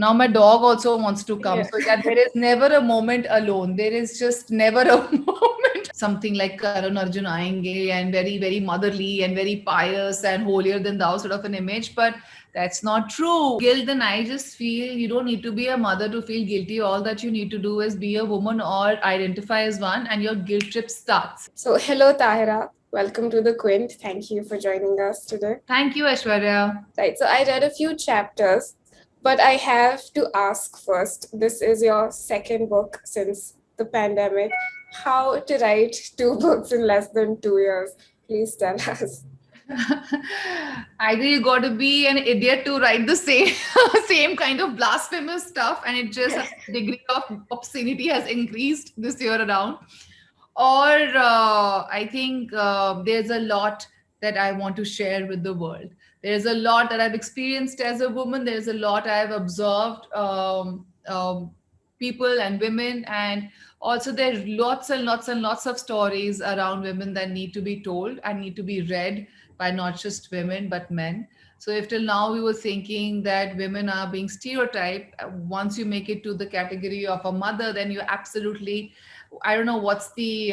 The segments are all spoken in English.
Now my dog also wants to come. Yeah. So yeah, there is never a moment alone. There is just never a moment. Something like Karan Arjun aayenge and very, very motherly and very pious and holier than thou sort of an image. But that's not true. Guilt, then I just feel you don't need to be a mother to feel guilty. All that you need to do is be a woman or identify as one, and your guilt trip starts. So, hello, Tahira. Welcome to the Quint. Thank you for joining us today. Thank you, Aishwarya. Right, so I read a few chapters, but I have to ask first, this is your second book since the pandemic. How to write two books in less than 2 years? Please tell us. Either you got to be an idiot to write the same same kind of blasphemous stuff, and it just degree of obscenity has increased this year around, or I think there's a lot that I want to share with the world. There's a lot that I've experienced as a woman. There's a lot I've observed, people and women, and also there's lots and lots and lots of stories around women that need to be told and need to be read by not just women but men. So if till now we were thinking that women are being stereotyped, once you make it to the category of a mother, then you absolutely, I don't know what's the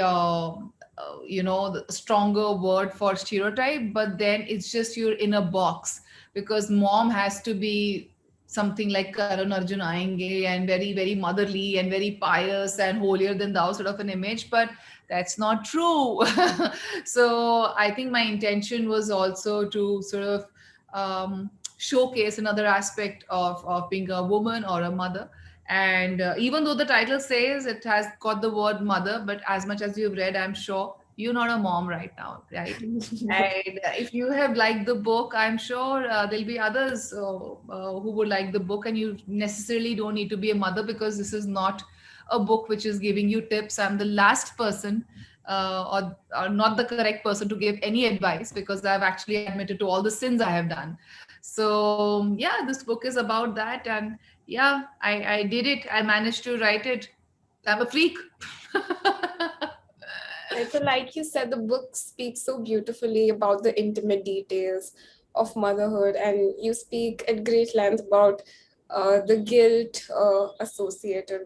the stronger word for stereotype, but then it's just you're in a box, because mom has to be something like Karan Arjun aayenge and very, very motherly and very pious and holier than thou sort of an image, but that's not true. So I think my intention was also to sort of showcase another aspect of being a woman or a mother. And even though the title says it has got the word mother, but as much as you've read, I'm sure you're not a mom right now, right? And if you have liked the book, I'm sure there'll be others who would like the book, and you necessarily don't need to be a mother, because this is not a book which is giving you tips. I'm the last person, or not the correct person to give any advice, because I've actually admitted to all the sins I have done. So yeah, this book is about that, and yeah, I did it. I managed to write it. I'm a freak. Right, so, like you said, the book speaks so beautifully about the intimate details of motherhood, and you speak at great length about the guilt associated.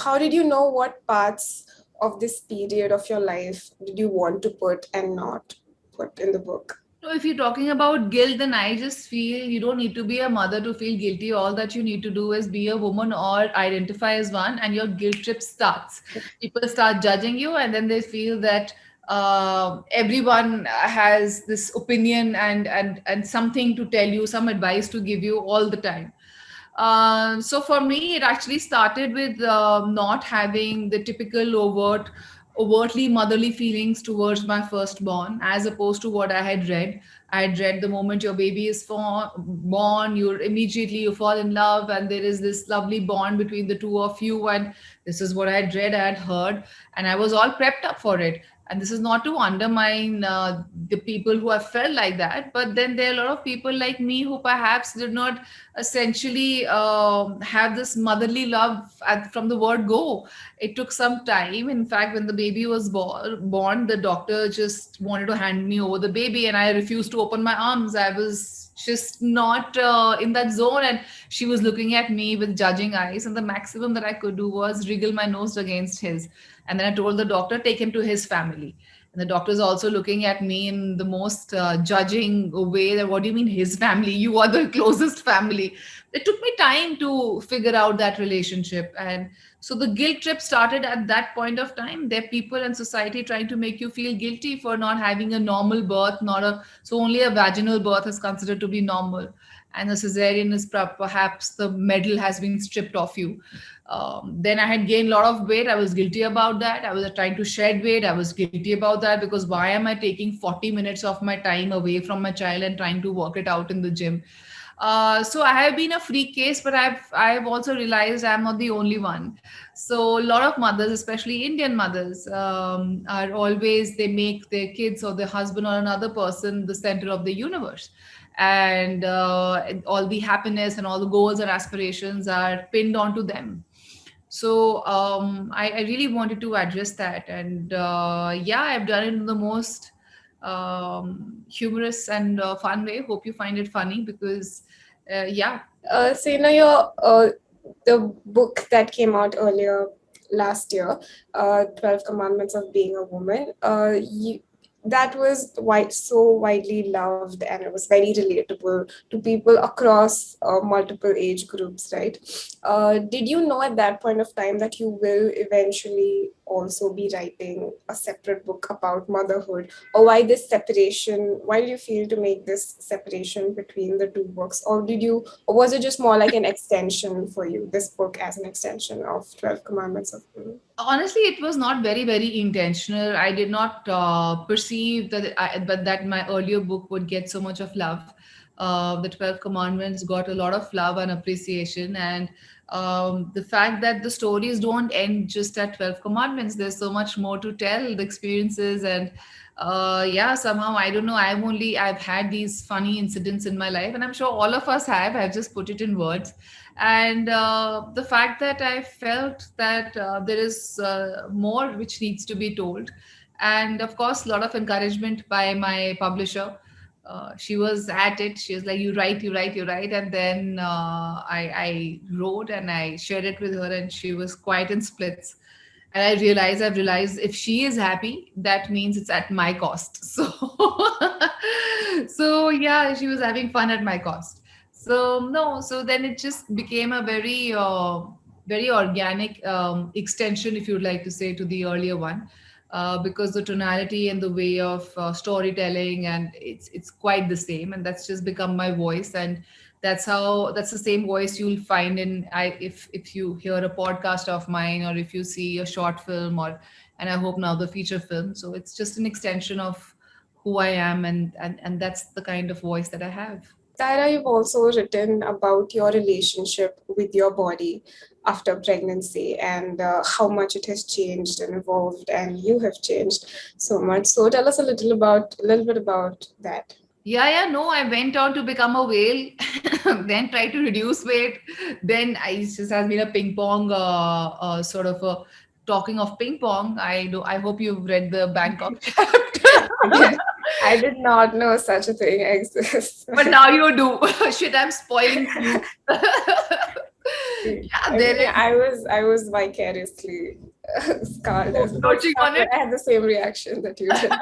How did you know what parts of this period of your life did you want to put and not put in the book? So if you're talking about guilt, then I just feel you don't need to be a mother to feel guilty. All that you need to do is be a woman or identify as one, and your guilt trip starts. People start judging you, and then they feel that everyone has this opinion and something to tell you, some advice to give you all the time. So for me, it actually started with not having the typical overtly motherly feelings towards my firstborn, as opposed to what I had read. I had read the moment your baby is born, you fall in love, and there is this lovely bond between the two of you. And this is what I had read, I had heard, and I was all prepped up for it. And this is not to undermine the people who have felt like that, but then there are a lot of people like me who perhaps did not essentially have this motherly love from the word go. It took some time. In fact, when the baby was born, the doctor just wanted to hand me over the baby, and I refused to open my arms. I was just not in that zone, and she was looking at me with judging eyes, and the maximum that I could do was wriggle my nose against his. And then I told the doctor, take him to his family. And the doctor's also looking at me in the most judging way, that what do you mean his family? You are the closest family. It took me time to figure out that relationship. And so the guilt trip started at that point of time. There are people in society trying to make you feel guilty for not having a normal birth, not a so only a vaginal birth is considered to be normal. And a cesarean is perhaps the medal has been stripped off you. Then I had gained a lot of weight. I was guilty about that. I was trying to shed weight. I was guilty about that, because why am I taking 40 minutes of my time away from my child and trying to work it out in the gym? So I have been a freak case, but I've also realized I'm not the only one. So a lot of mothers, especially Indian mothers, are always, they make their kids or their husband or another person the center of the universe, and all the happiness and all the goals and aspirations are pinned onto them. So I really wanted to address that, and yeah, I've done it in the most humorous and fun way. Hope you find it funny, because Yeah. So your the book that came out earlier last year, 12 Commandments of Being a Woman, that was so widely loved, and it was very relatable to people across multiple age groups, right? Did you know at that point of time that you will eventually also be writing a separate book about motherhood? Or why this separation? Why did you feel to make this separation between the two books? Or was it just more like an extension for you, this book as an extension of 12 Commandments of Women? Honestly, it was not very intentional. I did not perceive but that my earlier book would get so much of love. The 12 Commandments got a lot of love and appreciation, and the fact that the stories don't end just at 12 Commandments. There's so much more to tell, the experiences, and yeah, somehow I don't know. I've had these funny incidents in my life, and I'm sure all of us have. I've just put it in words. And the fact that I felt that there is more which needs to be told, and of course a lot of encouragement by my publisher. She was at it. She was like, you write, you write, you write. And then I wrote and I shared it with her, and she was quite in splits. And I've realized if she is happy, that means it's at my cost. So so yeah, she was having fun at my cost. So no, so then it just became a very organic extension, if you'd like to say, to the earlier one, because the tonality and the way of storytelling, and it's quite the same, and that's just become my voice. And that's the same voice you'll find in I if you hear a podcast of mine, or if you see a short film, or and I hope now the feature film. So it's just an extension of who I am, and that's the kind of voice that I have. Tyra, you've also written about your relationship with your body after pregnancy and how much it has changed and evolved, and you have changed so much. So tell us a little bit about that. Yeah, no, I went on to become a whale, then tried to reduce weight. Then it just has been a ping pong sort of a talking of ping pong. I hope you've read the Bangkok chapter. Yeah, I did not know such a thing exists. But now you do. Shit, I'm spoiling for you. Yeah, I there mean, is I was vicariously scarred as well. coaching on it. I had the same reaction that you did.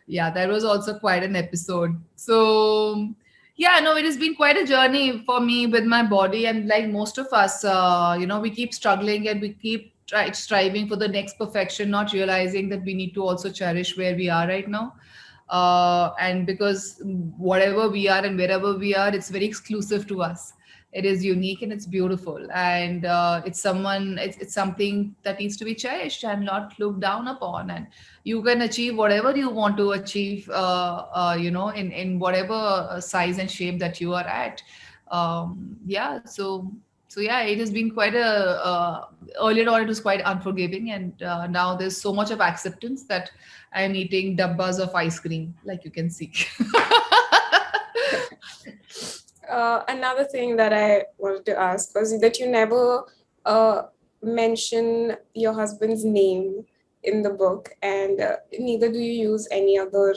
Yeah, that was also quite an episode. So yeah, no, it has been quite a journey for me with my body, and like most of us, we keep struggling, and we keep striving for the next perfection, not realizing that we need to also cherish where we are right now. And because whatever we are and wherever we are, it's very exclusive to us. It is unique and it's beautiful, and it's something that needs to be cherished and not looked down upon. And you can achieve whatever you want to achieve, in whatever size and shape that you are at. Yeah, so yeah, it has been quite a earlier on it was quite unforgiving, and now there's so much of acceptance that I'm eating dabbas of ice cream, like you can see. Another thing that I wanted to ask was that you never uh, mention your husband's name in the book, and neither do you use any other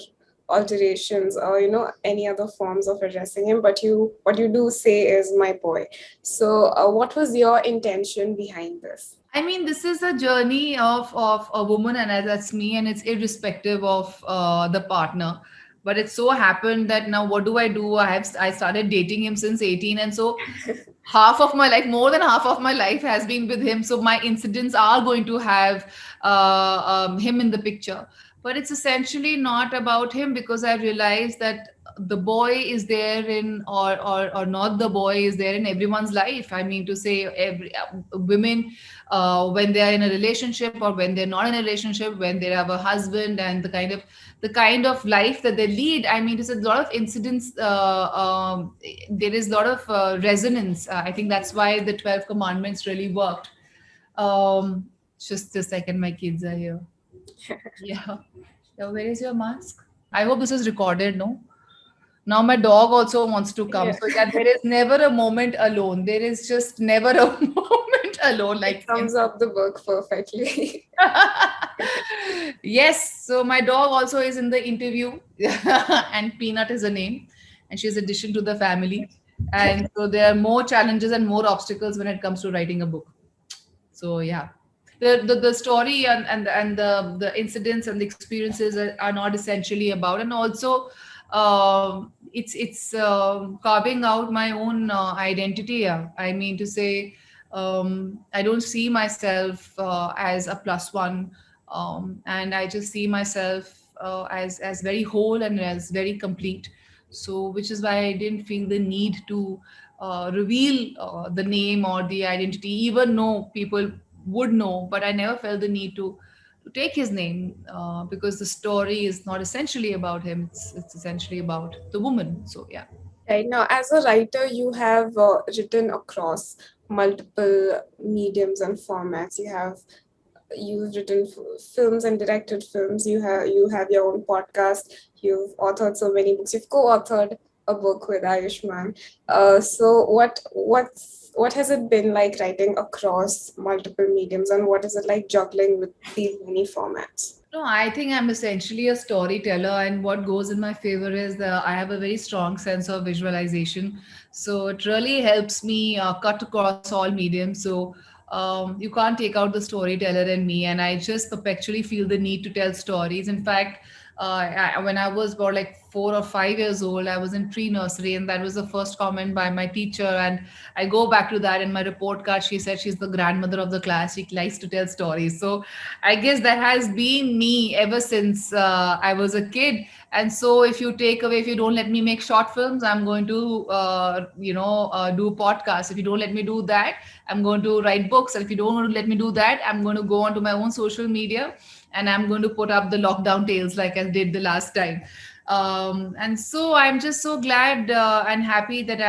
alterations or any other forms of addressing him. But what you do say is my boy. So, what was your intention behind this? I mean, this is a journey of a woman, and that's me, and it's irrespective of the partner. But it so happened that now, what do? I started dating him since 18, and so half of my life, more than half of my life, has been with him. So my incidents are going to have him in the picture. But it's essentially not about him, because I realized that the boy is there in, or not the boy is there in everyone's life. I mean to say, every women, when they are in a relationship or when they're not in a relationship, when they have a husband, and the kind of life that they lead. I mean, there's a lot of incidents. There is a lot of resonance. I think that's why the 12 commandments really worked. Just a second, my kids are here. Yeah. Yeah, where is your mask? I hope this is recorded, no? Now my dog also wants to come. Yeah, So yeah, there is never a moment alone. There is just never a moment alone. it Like sums up the book perfectly. yes. So my dog also is in the interview, and Peanut is a name, and she's addition to the family. And so there are more challenges and more obstacles when it comes to writing a book. So yeah, the story and the incidents and the experiences are not essentially about, and also it's carving out my own identity. Yeah. I mean to say, I don't see myself as a plus one, and I just see myself as very whole and as very complete. So which is why I didn't feel the need to reveal the name or the identity, even though people would know, but I never felt the need to take his name, because the story is not essentially about him. It's essentially about the woman. So yeah. Right now, as a writer, you have written across multiple mediums and formats. You've written films and directed films. You have your own podcast. You've authored so many books. You've co-authored a book with Ayushman. So what has it been like writing across multiple mediums, and what is it like juggling with these many formats? No, I think I'm essentially a storyteller, and what goes in my favor is I have a very strong sense of visualization. So it really helps me cut across all mediums. So you can't take out the storyteller in me, and I just perpetually feel the need to tell stories. In fact, when I was about like 4 or 5 years old, I was in pre-nursery, and that was the first comment by my teacher. And I go back to that in my report card. She said she's the grandmother of the class. She likes to tell stories. So I guess that has been me ever since I was a kid. And so, if you take away, if you don't let me make short films, I'm going to, do podcasts. If you don't let me do that, I'm going to write books. And if you don't want to let me do that, I'm going to go onto my own social media and I'm going to put up the lockdown tales like I did the last time. And so I'm just so glad and happy that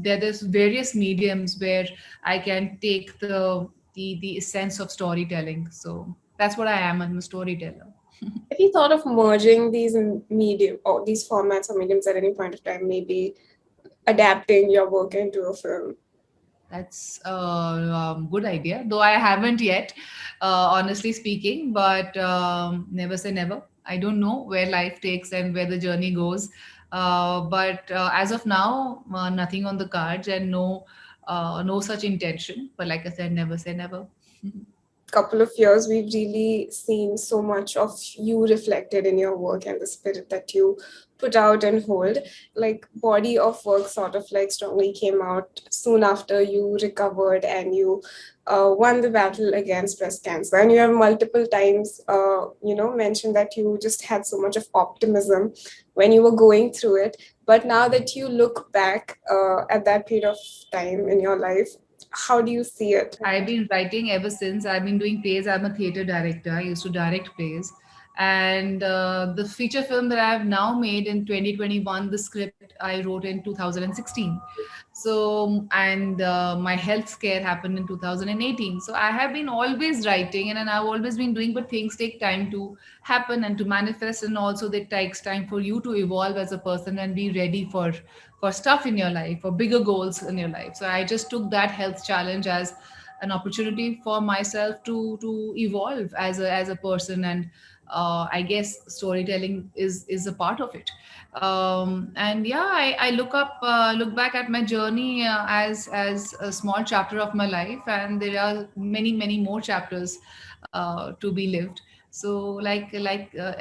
there's various mediums where I can take the essence of storytelling. So that's what I am. I'm a storyteller. Have you thought of merging these medium or these formats or mediums at any point of time? Maybe adapting your work into a film. That's a good idea, though I haven't yet, honestly speaking. But never say never. I don't know where life takes and where the journey goes. But as of now, nothing on the cards and no such intention. But like I said, never say never. Couple of years, we've really seen so much of you reflected in your work and the spirit that you put out and hold. Like Body of Work sort of like strongly came out soon after you recovered and you won the battle against breast cancer. And you have multiple times, mentioned that you just had so much of optimism when you were going through it. But now that you look back at that period of time in your life, how do you see it? I've been writing ever since. I've been doing plays. I'm a theater director. I used to direct plays. And the feature film that I've now made in 2021, the script I wrote in 2016. So, and my health scare happened in 2018. So I have been always writing, and I've always been doing, but things take time to happen and to manifest. And also, it takes time for you to evolve as a person and be ready for stuff in your life, for bigger goals in your life. So I just took that health challenge as an opportunity for myself to evolve as a person. And I guess storytelling is a part of it. And yeah, I look back at my journey as a small chapter of my life, and there are many more chapters to be lived. So like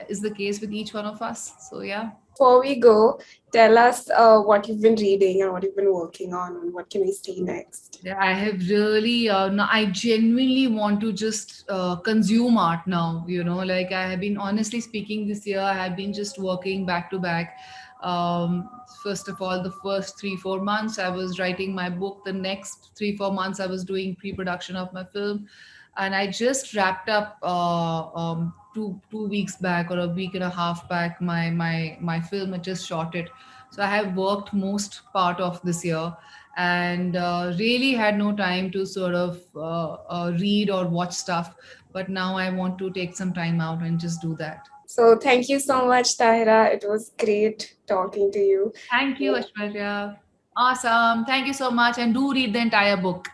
is the case with each one of us. So yeah. Before we go, tell us what you've been reading and what you've been working on and what can we see next. Yeah, I have really, no, I genuinely want to just consume art now. Like I have been, honestly speaking, this year I have been just working back to back. First of all, the first 3 4 months I was writing my book. The next 3 4 months I was doing pre-production of my film, and I just wrapped up two weeks back or a week and a half back my film. I just shot it, so I have worked most part of this year and really had no time to sort of read or watch stuff. But now I want to take some time out and just do that. So thank you so much, Tahira. It was great talking to you. Thank you, Ashwarya. Awesome. Thank you so much. And do read the entire book.